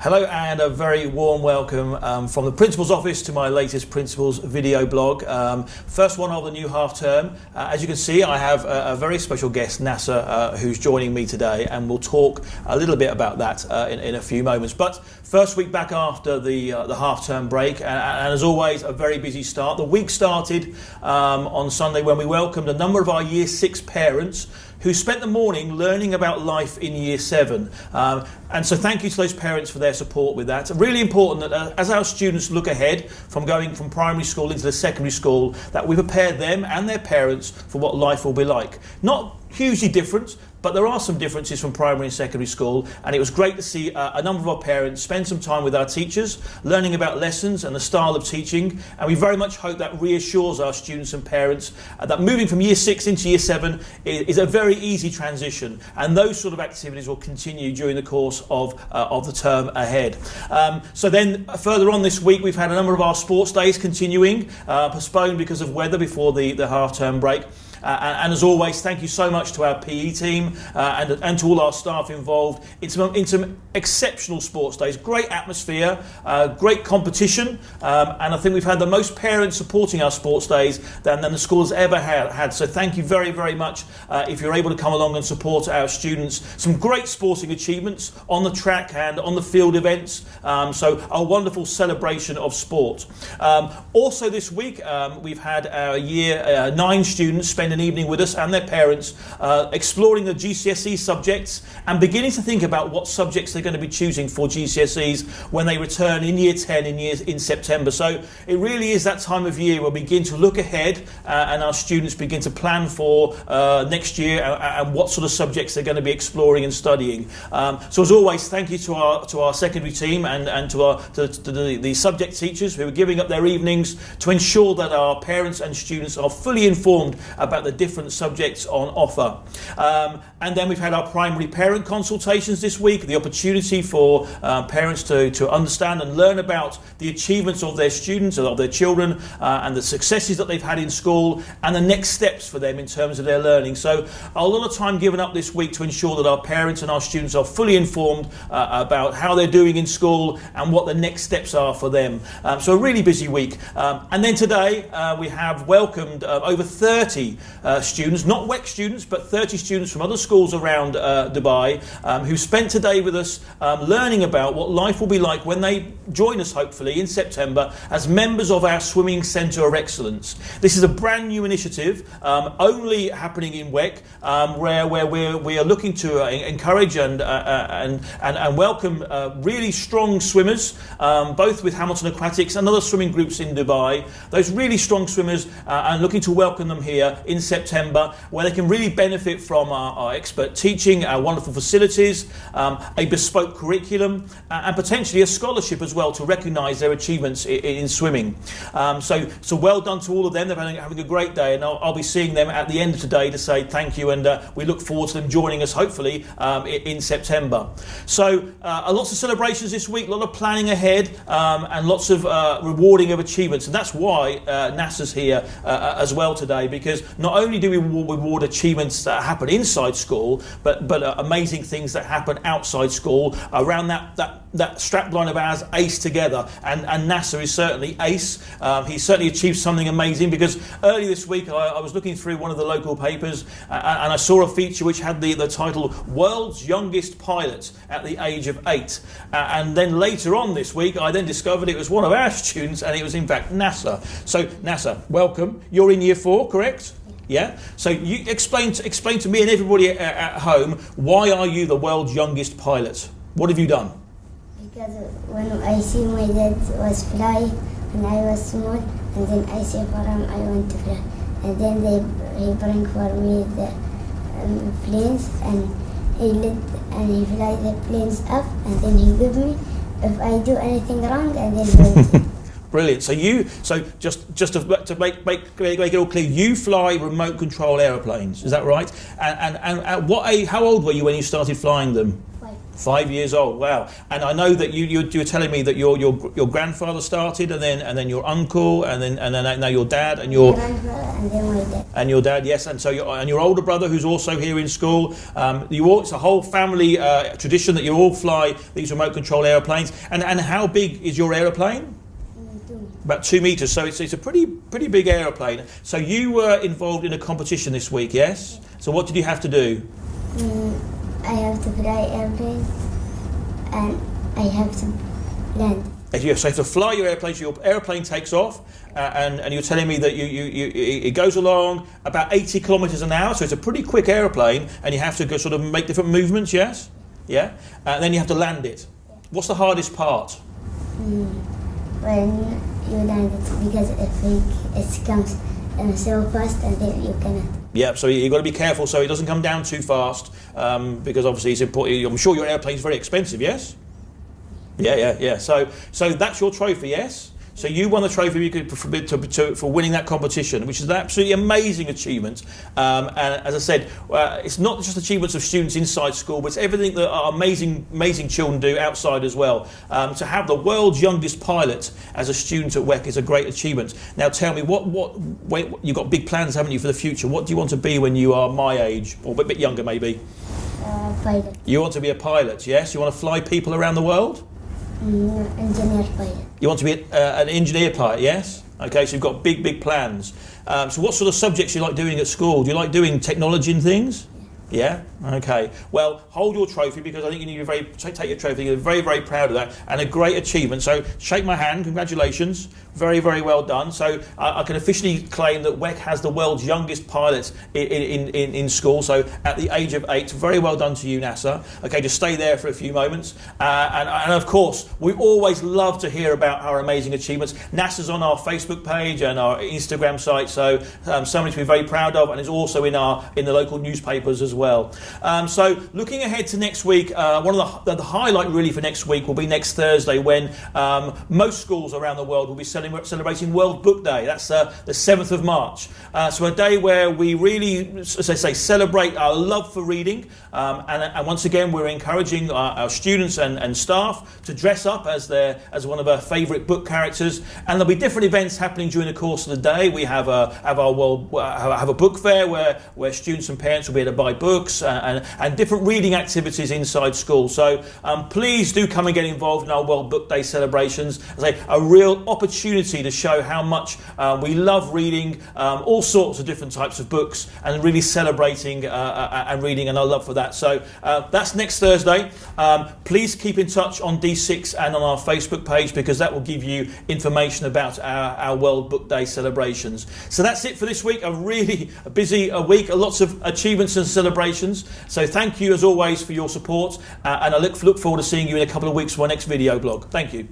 Hello and a very warm welcome from the Principal's office to my latest Principal's video blog. First one of the new half term. As you can see, I have a very special guest, Nasser, who's joining me today, and we'll talk a little bit about that in a few moments. But first week back after the half term break, and as always, a very busy start. The week started on Sunday when we welcomed a number of our Year 6 parents who spent the morning learning about life in Year 7. And so thank you to those parents for their support with that. It's really important that as our students look ahead from going from primary school into the secondary school, that we prepare them and their parents for what life will be like. Not hugely different, but there are some differences from primary and secondary school, and it was great to see a number of our parents spend some time with our teachers, learning about lessons and the style of teaching, and we very much hope that reassures our students and parents that moving from Year 6 into Year 7 is a very easy transition, and those sort of activities will continue during the course of the term ahead. So then further on this week, we've had a number of our sports days continuing, postponed because of weather before the half-term break. And as always, thank you so much to our PE team and to all our staff involved in some exceptional sports days. Great atmosphere, great competition, and I think we've had the most parents supporting our sports days than the school has ever had. So thank you very, very much if you're able to come along and support our students. Some great sporting achievements on the track and on the field events, so a wonderful celebration of sport. Also this week, we've had our Year 9 students spend an evening with us and their parents exploring the GCSE subjects and beginning to think about what subjects they're going to be choosing for GCSEs when they return in Year 10 in September. So it really is that time of year where we begin to look ahead and our students begin to plan for next year and what sort of subjects they're going to be exploring and studying. So as always, thank you to our secondary team and to the subject teachers who are giving up their evenings to ensure that our parents and students are fully informed about the different subjects on offer. And then we've had our primary parent consultations this week, the opportunity for parents to understand and learn about the achievements of their students and of their children and the successes that they've had in school and the next steps for them in terms of their learning. So a lot of time given up this week to ensure that our parents and our students are fully informed about how they're doing in school and what the next steps are for them. So a really busy week. And then today we have welcomed over 30 students, not WEC students, but 30 students from other schools around Dubai who spent today with us learning about what life will be like when they join us, hopefully, in September as members of our Swimming Centre of Excellence. This is a brand new initiative, only happening in WEC, where we are looking to encourage and welcome really strong swimmers, both with Hamilton Aquatics and other swimming groups in Dubai. Those really strong swimmers, and looking to welcome them here in September, where they can really benefit from our expert teaching, our wonderful facilities, a bespoke curriculum, and potentially a scholarship as well to recognise their achievements in swimming. So well done to all of them. They're having a great day, and I'll be seeing them at the end of today to say thank you, and we look forward to them joining us hopefully in September. So lots of celebrations this week, a lot of planning ahead, and lots of rewarding of achievements, and that's why Nasser's here as well today, because not only do we reward achievements that happen inside school, but amazing things that happen outside school around that strapline of ours, ACE Together, and Nasser is certainly ACE. He's certainly achieved something amazing, because early this week I was looking through one of the local papers and I saw a feature which had the title World's Youngest Pilot at the age of 8, and then later on this week I then discovered it was one of our students, and it was in fact Nasser. So Nasser, welcome. You're in Year 4, correct? Yeah. So you explain to me and everybody at home, why are you the world's youngest pilot? What have you done? Because when I see my dad was flying when I was small, and then I say for him I want to fly, and then he bring for me the planes, and he fly the planes up, and then he give me if I do anything wrong, and then Brilliant. So just to make it all clear, you fly remote control aeroplanes, is that right? And how old were you when you started flying them? 5 years old, wow. And I know that you were telling me that your grandfather started, and then your uncle, and then now your dad, and your grandfather and then my dad. and your dad, yes, and so your older brother who's also here in school. It's a whole family tradition that you all fly these remote control aeroplanes. And how big is your aeroplane? About 2 meters, so it's a pretty big aeroplane. So you were involved in a competition this week, yes? So what did you have to do? I have to fly airplane and I have to land. So you have to fly your airplane. So your airplane takes off, and you're telling me that it goes along about 80 kilometers an hour. So it's a pretty quick airplane, and you have to go sort of make different movements. Yes, yeah. And then you have to land it. What's the hardest part? When you land it, because it comes so fast and then you cannot. Yeah, so you've got to be careful so it doesn't come down too fast, because obviously it's important. I'm sure your airplane's very expensive, yes? Yeah. So that's your trophy, yes? So you won the trophy for winning that competition, which is an absolutely amazing achievement. And as I said, it's not just achievements of students inside school, but it's everything that our amazing children do outside as well. To have the world's youngest pilot as a student at WEC is a great achievement. Now tell me, wait, you've got big plans, haven't you, for the future? What do you want to be when you are my age, or a bit younger maybe? Pilot. You want to be a pilot, yes? You want to fly people around the world? Engineer pilot. You want to be an engineer pilot, yes? Okay, so you've got big plans. So what sort of subjects do you like doing at school? Do you like doing technology and things? Yeah? Okay. Well, hold your trophy, because I think you need to take your trophy. You're very proud of that, and a great achievement. So shake my hand. Congratulations. Very well done. So I can officially claim that WEC has the world's youngest pilot in school. So at the age of 8, very well done to you, NASA. Okay, just stay there for a few moments. And of course, we always love to hear about our amazing achievements. NASA's on our Facebook page and our Instagram site, so something to be very proud of, and it's also in the local newspapers as well. So looking ahead to next week, one of the highlight really for next week will be next Thursday, when most schools around the world will be celebrating World Book Day. That's the 7th of March. So a day where we really, as I say, celebrate our love for reading. And once again, we're encouraging our students and staff to dress up as one of our favourite book characters. And there'll be different events happening during the course of the day. We have a book fair where students and parents will be able to buy books, and different reading activities inside school. So please do come and get involved in our World Book Day celebrations. As I say, a real opportunity to show how much we love reading all sorts of different types of books, and really celebrating and reading, and our love for that. So that's next Thursday. Please keep in touch on D6 and on our Facebook page, because that will give you information about our World Book Day celebrations. So that's it for this week. A really busy week, lots of achievements and celebrations. So thank you as always for your support, and I look forward to seeing you in a couple of weeks for our next video blog. Thank you.